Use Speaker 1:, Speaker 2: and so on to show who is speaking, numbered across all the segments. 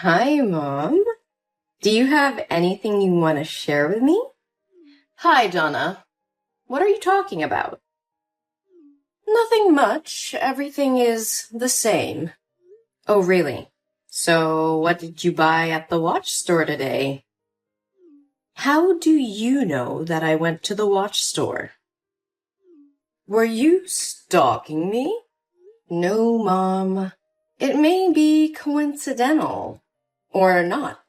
Speaker 1: Hi, Mom. Do you have anything you want to share with me? Hi, Donna. What are you talking about? Nothing much. Everything is the same. Oh, really? So, what did you buy at the watch store today? How do you know that I went to the watch store? Were you stalking me? No, Mom. It may be coincidental. Or not.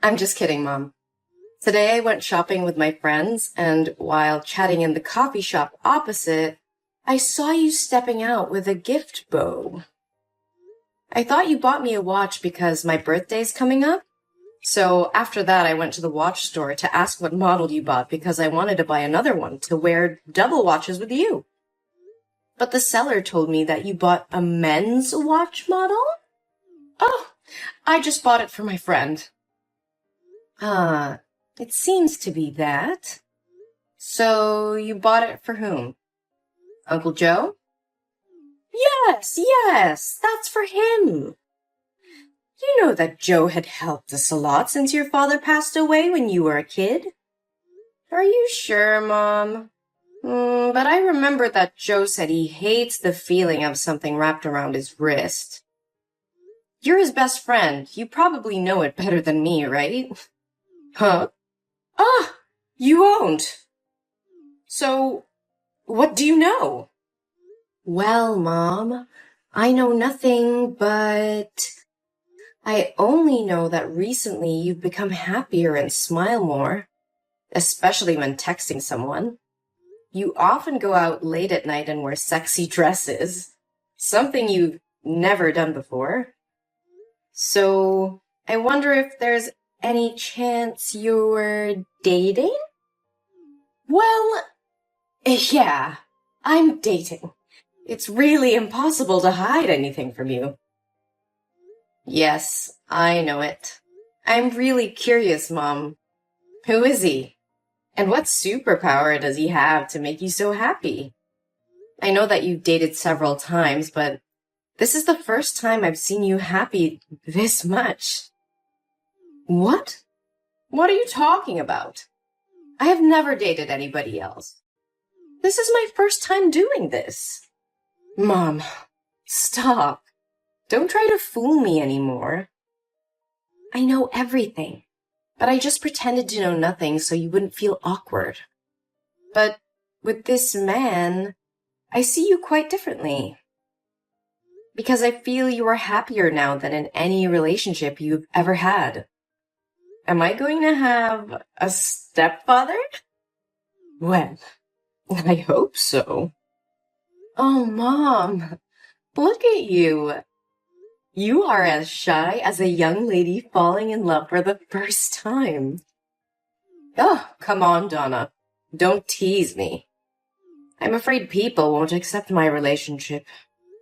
Speaker 1: I'm just kidding, Mom. Today I went shopping with my friends, and while chatting in the coffee shop opposite, I saw you stepping out with a gift bow. I thought you bought me a watch because my birthday's coming up. So after that, I went to the watch store to ask what model you bought because I wanted to buy another one to wear double watches with you. But the seller told me that you bought a men's watch model? Oh, I just bought it for my friend. It seems to be that. So you bought it for whom? Uncle Joe? Yes, that's for him. You know that Joe had helped us a lot since your father passed away when you were a kid. Are you sure, Mom? But I remember that Joe said he hates the feeling of something wrapped around his wrist. You're his best friend. You probably know it better than me, right? Huh? Ah, you won't. So, what do you know? Well, Mom, I know nothing, but I only know that recently you've become happier and smile more, especially when texting someone. You often go out late at night and wear sexy dresses, something you've never done before. So, I wonder if there's any chance you're dating? Well, yeah, I'm dating. It's really impossible to hide anything from you. Yes, I know it. I'm really curious, Mom. Who is he? And what superpower does he have to make you so happy? I know that you've dated several times, but this is the first time I've seen you happy this much. What? What are you talking about? I have never dated anybody else. This is my first time doing this. Mom, stop. Don't try to fool me anymore. I know everything, but I just pretended to know nothing so you wouldn't feel awkward. But with this man, I see you quite differently. Because I feel you are happier now than in any relationship you've ever had. Am I going to have a stepfather? Well, I hope so. Oh, Mom, look at you. You are as shy as a young lady falling in love for the first time. Oh, come on, Donna. Don't tease me. I'm afraid people won't accept my relationship.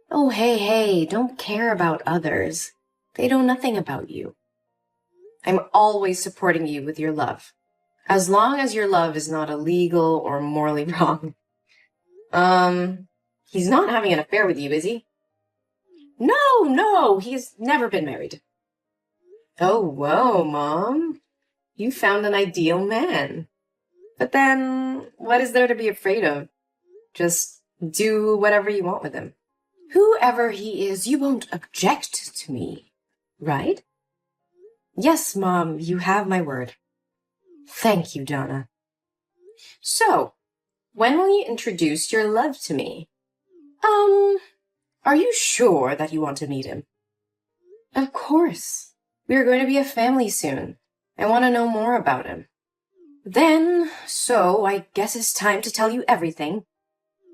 Speaker 1: Oh, hey, don't care about others. They know nothing about you. I'm always supporting you with your love, as long as your love is not illegal or morally wrong. He's not having an affair with you, is he? No, he's never been married. Oh, whoa, Mom. You found an ideal man. But then, what is there to be afraid of? Just do whatever you want with him. Whoever he is, you won't object to me, right? Yes, Mom, you have my word. Thank you, Donna. So, when will you introduce your love to me? Are you sure that you want to meet him? Of course. We are going to be a family soon. I want to know more about him. So I guess it's time to tell you everything.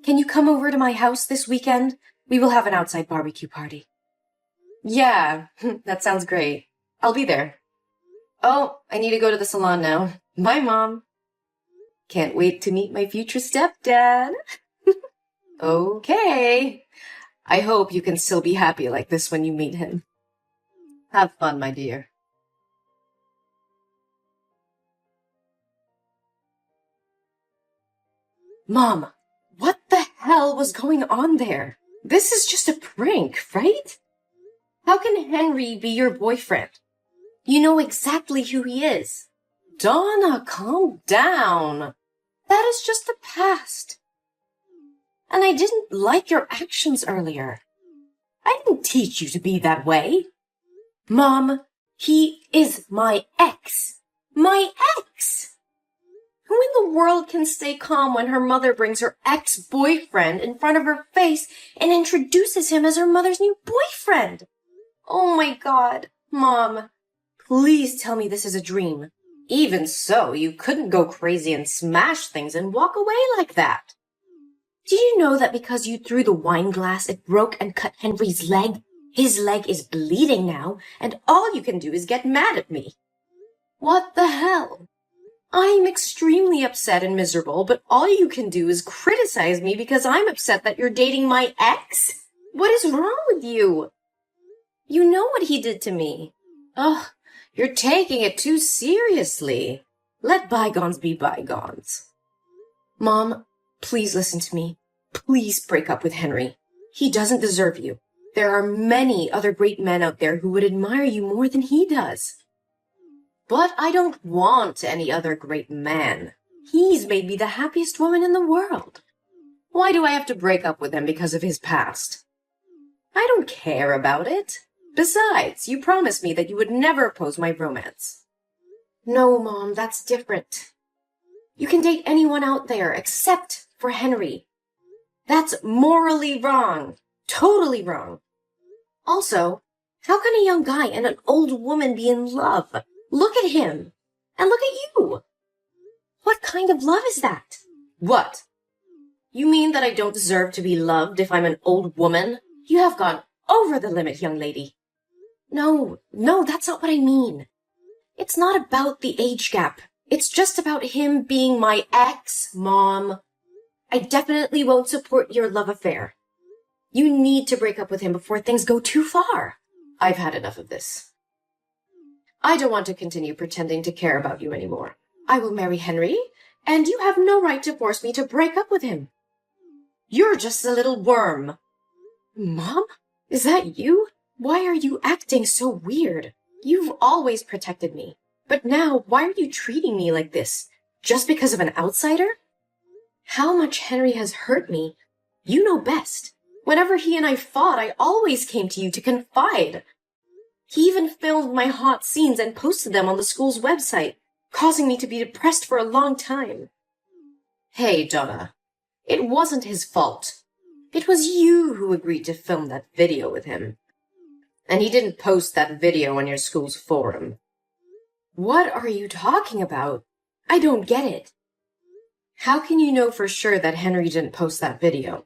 Speaker 1: Can you come over to my house this weekend? We will have an outside barbecue party. Yeah, that sounds great. I'll be there. Oh, I need to go to the salon now. Bye, Mom. Can't wait to meet my future stepdad. Okay. I hope you can still be happy like this when you meet him. Have fun, my dear. Mom, what the hell was going on there? This is just a prank, right? How can Henry be your boyfriend? You know exactly who he is. Donna, calm down. That is just the past. And I didn't like your actions earlier. I didn't teach you to be that way. Mom, he is my ex. My ex! Who in the world can stay calm when her mother brings her ex-boyfriend in front of her face and introduces him as her mother's new boyfriend? Oh my God, Mom, please tell me this is a dream. Even so, you couldn't go crazy and smash things and walk away like that. Do you know that because you threw the wine glass, it broke and cut Henry's leg? His leg is bleeding now, and all you can do is get mad at me. What the hell? I'm extremely upset and miserable, but all you can do is criticize me because I'm upset that you're dating my ex? What is wrong with you? You know what he did to me. Ugh, you're taking it too seriously. Let bygones be bygones. Mom, please listen to me. Please break up with Henry. He doesn't deserve you. There are many other great men out there who would admire you more than he does. But I don't want any other great man. He's made me the happiest woman in the world. Why do I have to break up with him because of his past? I don't care about it. Besides, you promised me that you would never oppose my romance. No, Mom, that's different. You can date anyone out there except for Henry. That's morally wrong. Totally wrong. Also, how can a young guy and an old woman be in love? Look at him. And look at you. What kind of love is that? What? You mean that I don't deserve to be loved if I'm an old woman? You have gone over the limit, young lady. No, that's not what I mean. It's not about the age gap. It's just about him being my ex, Mom. I definitely won't support your love affair. You need to break up with him before things go too far. I've had enough of this. I don't want to continue pretending to care about you anymore. I will marry Henry, and you have no right to force me to break up with him. You're just a little worm. Mom? Is that you? Why are you acting so weird? You've always protected me. But now, why are you treating me like this? Just because of an outsider? How much Henry has hurt me, you know best. Whenever he and I fought, I always came to you to confide. He even filmed my hot scenes and posted them on the school's website, causing me to be depressed for a long time. Hey, Donna, it wasn't his fault. It was you who agreed to film that video with him. And he didn't post that video on your school's forum. What are you talking about? I don't get it. How can you know for sure that Henry didn't post that video?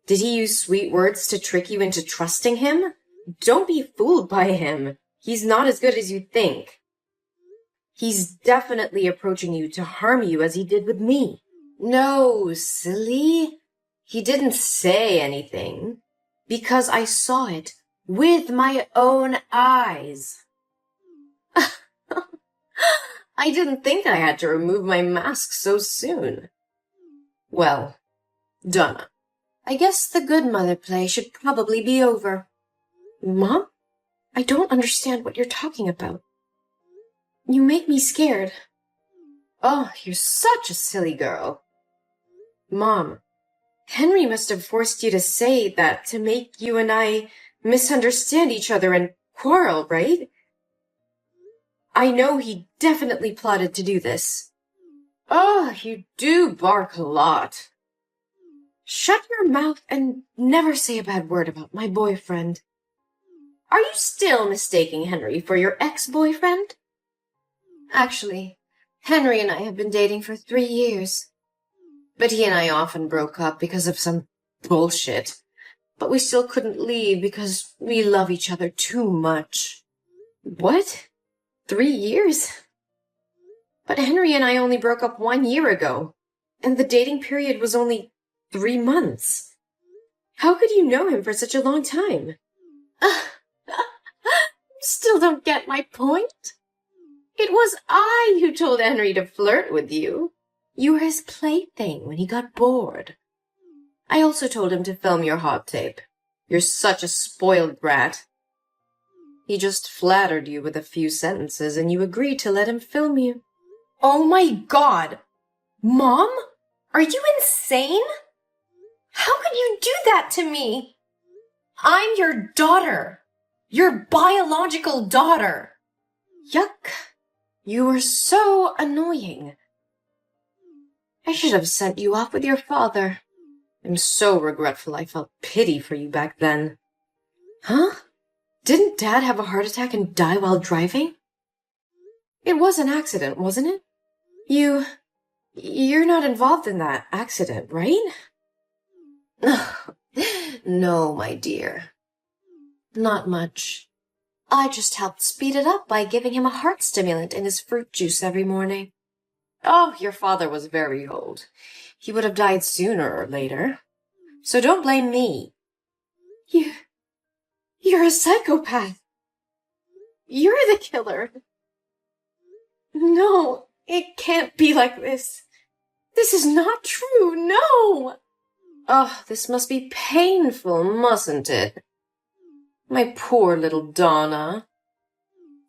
Speaker 1: Did he use sweet words to trick you into trusting him? Don't be fooled by him. He's not as good as you think. He's definitely approaching you to harm you as he did with me. No, silly. He didn't say anything. Because I saw it with my own eyes. I didn't think I had to remove my mask so soon. Well, Donna, I guess the good mother play should probably be over. Mom? I don't understand what you're talking about. You make me scared. Oh, you're such a silly girl. Mom, Henry must have forced you to say that to make you and I misunderstand each other and quarrel, right? I know he definitely plotted to do this. Oh, you do bark a lot. Shut your mouth and never say a bad word about my boyfriend. Are you still mistaking Henry for your ex-boyfriend? Actually, Henry and I have been dating for 3 years. But he and I often broke up because of some bullshit. But we still couldn't leave because we love each other too much. What? 3 years? But Henry and I only broke up 1 year ago, and the dating period was only 3 months. How could you know him for such a long time? Still don't get my point? It was I who told Henry to flirt with you. You were his plaything when he got bored. I also told him to film your hot tape. You're such a spoiled brat. He just flattered you with a few sentences and you agreed to let him film you.
Speaker 2: Oh my God! Mom? Are you insane? How could you do that to me? I'm your daughter. Your biological daughter.
Speaker 1: Yuck. You were so annoying. I should have sent you off with your father. I'm so regretful I felt pity for you back then. Huh? Didn't Dad have a heart attack and die while driving? It was an accident, wasn't it? You're not involved in that accident, right? No, my dear. Not much. I just helped speed it up by giving him a heart stimulant in his fruit juice every morning. Oh, your father was very old. He would have died sooner or later. So don't blame me.
Speaker 2: You're a psychopath. You're the killer. No, it can't be like this. This is not true, no!
Speaker 1: Oh, this must be painful, mustn't it? My poor little Donna.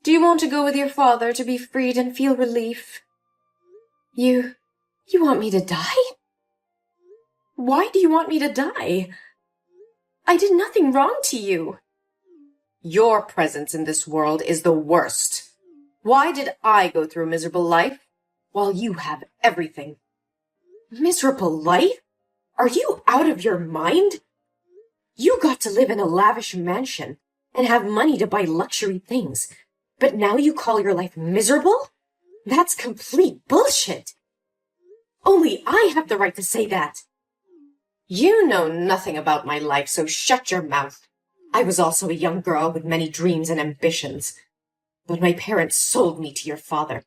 Speaker 1: Do you want to go with your father to be freed and feel relief?
Speaker 2: You want me to die? Why do you want me to die? I did nothing wrong to you.
Speaker 1: Your presence in this world is the worst. Why did I go through a miserable life while you have everything?
Speaker 2: Miserable life? Are you out of your mind? You got to live in a lavish mansion and have money to buy luxury things, but now you call your life miserable? That's complete bullshit. Only I have the right to say that.
Speaker 1: You know nothing about my life, so shut your mouth. I was also a young girl with many dreams and ambitions, but my parents sold me to your father.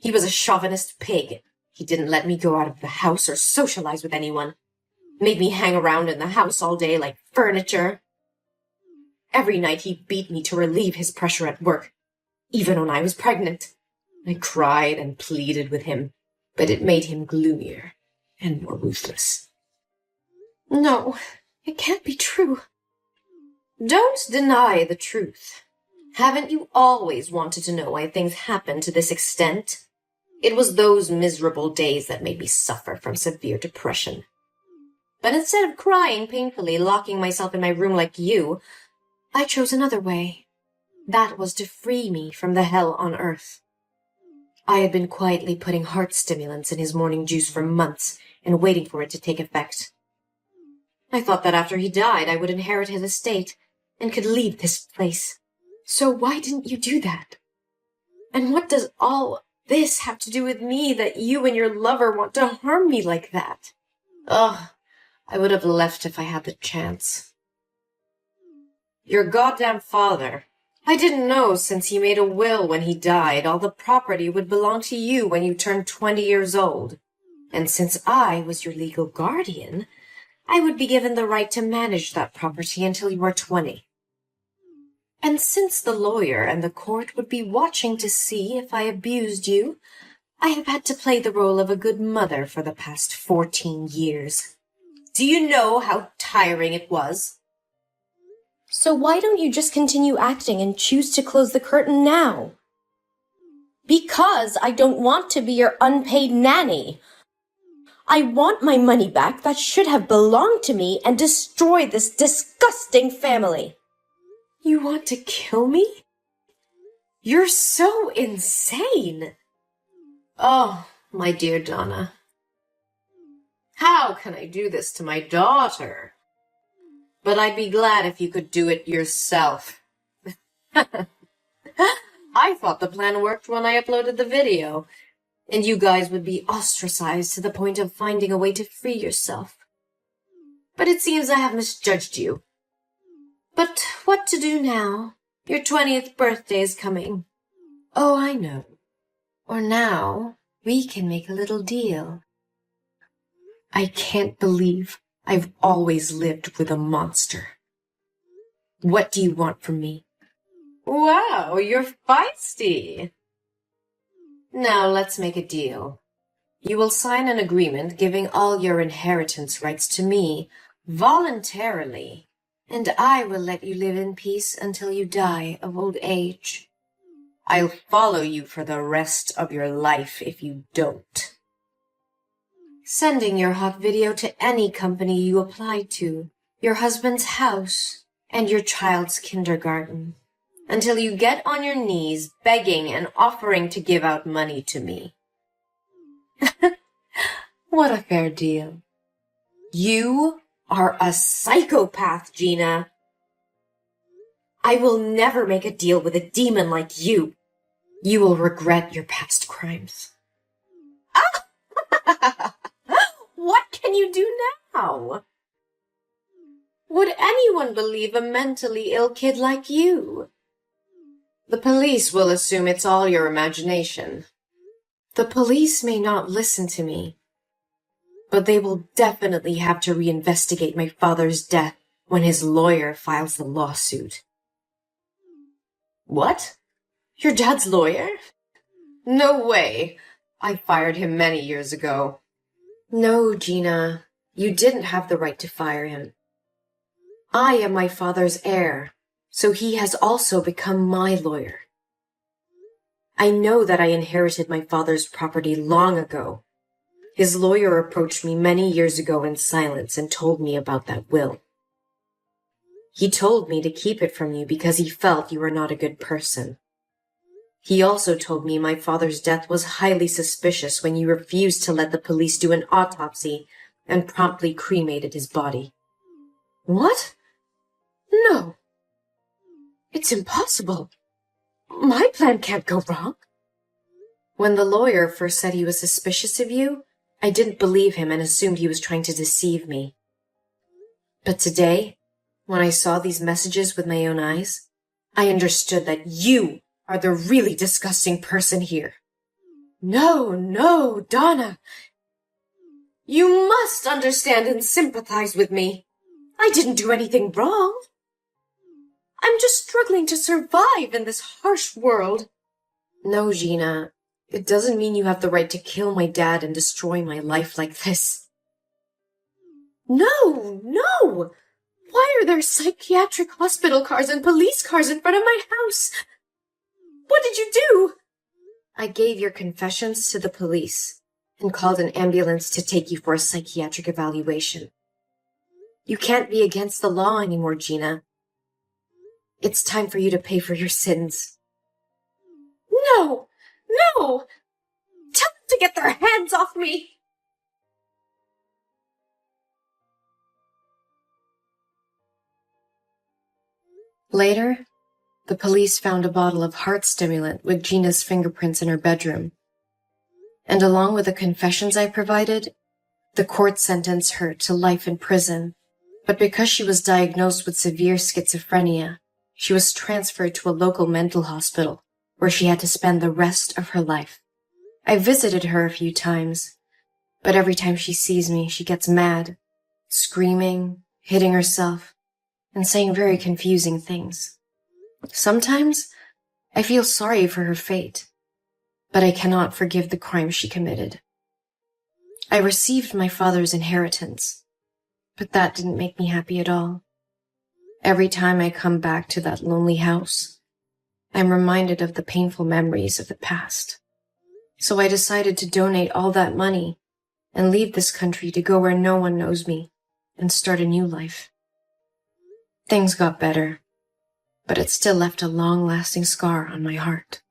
Speaker 1: He was a chauvinist pig. He didn't let me go out of the house or socialize with anyone. Made me hang around in the house all day like furniture. Every night he beat me to relieve his pressure at work, even when I was pregnant. I cried and pleaded with him, but it made him gloomier and more ruthless.
Speaker 2: No, it can't be true.
Speaker 1: Don't deny the truth. Haven't you always wanted to know why things happen to this extent? It was those miserable days that made me suffer from severe depression. But instead of crying painfully, locking myself in my room like you, I chose another way. That was to free me from the hell on earth. I had been quietly putting heart stimulants in his morning juice for months and waiting for it to take effect. I thought that after he died, I would inherit his estate and could leave this place.
Speaker 2: So why didn't you do that? And what does all this have to do with me that you and your lover want to harm me like that?
Speaker 1: Ugh, I would have left if I had the chance. Your goddamn father. I didn't know since he made a will when he died, all the property would belong to you when you turned 20 years old. And since I was your legal guardian, I would be given the right to manage that property until you are 20. And since the lawyer and the court would be watching to see if I abused you, I have had to play the role of a good mother for the past 14 years. Do you know how tiring it was?
Speaker 2: So why don't you just continue acting and choose to close the curtain now? Because I don't want to be your unpaid nanny. I want my money back that should have belonged to me and destroy this disgusting family.
Speaker 1: You want to kill me? You're so insane. Oh, my dear Donna. How can I do this to my daughter? But I'd be glad if you could do it yourself. I thought the plan worked when I uploaded the video, and you guys would be ostracized to the point of finding a way to free yourself. But it seems I have misjudged you. But what to do now? Your 20th birthday is coming. Oh, I know. Or now, we can make a little deal. I can't believe I've always lived with a monster. What do you want from me? Wow, you're feisty. Now let's make a deal. You will sign an agreement giving all your inheritance rights to me voluntarily,
Speaker 2: And I will let you live in peace until you die of old age.
Speaker 1: I'll follow you for the rest of your life if you don't.
Speaker 2: Sending your hot video to any company you apply to, your husband's house, and your child's kindergarten, until you get on your knees begging and offering to give out money to me.
Speaker 1: What a fair deal.
Speaker 2: You are a psychopath, Gina. I will never make a deal with a demon like you. You will regret your past crimes. What can you do now? Would anyone believe a mentally ill kid like you?
Speaker 1: The police will assume it's all your imagination.
Speaker 2: The police may not listen to me, but they will definitely have to reinvestigate my father's death when his lawyer files the lawsuit.
Speaker 1: What?
Speaker 2: Your dad's lawyer?
Speaker 1: No way. I fired him many years ago.
Speaker 2: No, Gina. You didn't have the right to fire him. I am my father's heir, so he has also become my lawyer. I know that I inherited my father's property long ago. His lawyer approached me many years ago in silence and told me about that will. He told me to keep it from you because he felt you were not a good person. He also told me my father's death was highly suspicious when you refused to let the police do an autopsy and promptly cremated his body.
Speaker 1: What?
Speaker 2: No. It's impossible. My plan can't go wrong. When the lawyer first said he was suspicious of you, I didn't believe him and assumed he was trying to deceive me. But today, when I saw these messages with my own eyes, I understood that you are the really disgusting person here. No, Donna. You must understand and sympathize with me. I didn't do anything wrong. I'm just struggling to survive in this harsh world. No, Gina, it doesn't mean you have the right to kill my dad and destroy my life like this. No! Why are there psychiatric hospital cars and police cars in front of my house? What did you do? I gave your confessions to the police and called an ambulance to take you for a psychiatric evaluation. You can't be against the law anymore, Gina. It's time for you to pay for your sins. No! Tell them to get their hands off me! Later, the police found a bottle of heart stimulant with Gina's fingerprints in her bedroom. And along with the confessions I provided, the court sentenced her to life in prison. But because she was diagnosed with severe schizophrenia, she was transferred to a local mental hospital where she had to spend the rest of her life. I visited her a few times, but every time she sees me, she gets mad, screaming, hitting herself, and saying very confusing things. Sometimes I feel sorry for her fate, but I cannot forgive the crime she committed. I received my father's inheritance, but that didn't make me happy at all. Every time I come back to that lonely house, I'm reminded of the painful memories of the past. So I decided to donate all that money and leave this country to go where no one knows me and start a new life. Things got better, but it still left a long-lasting scar on my heart.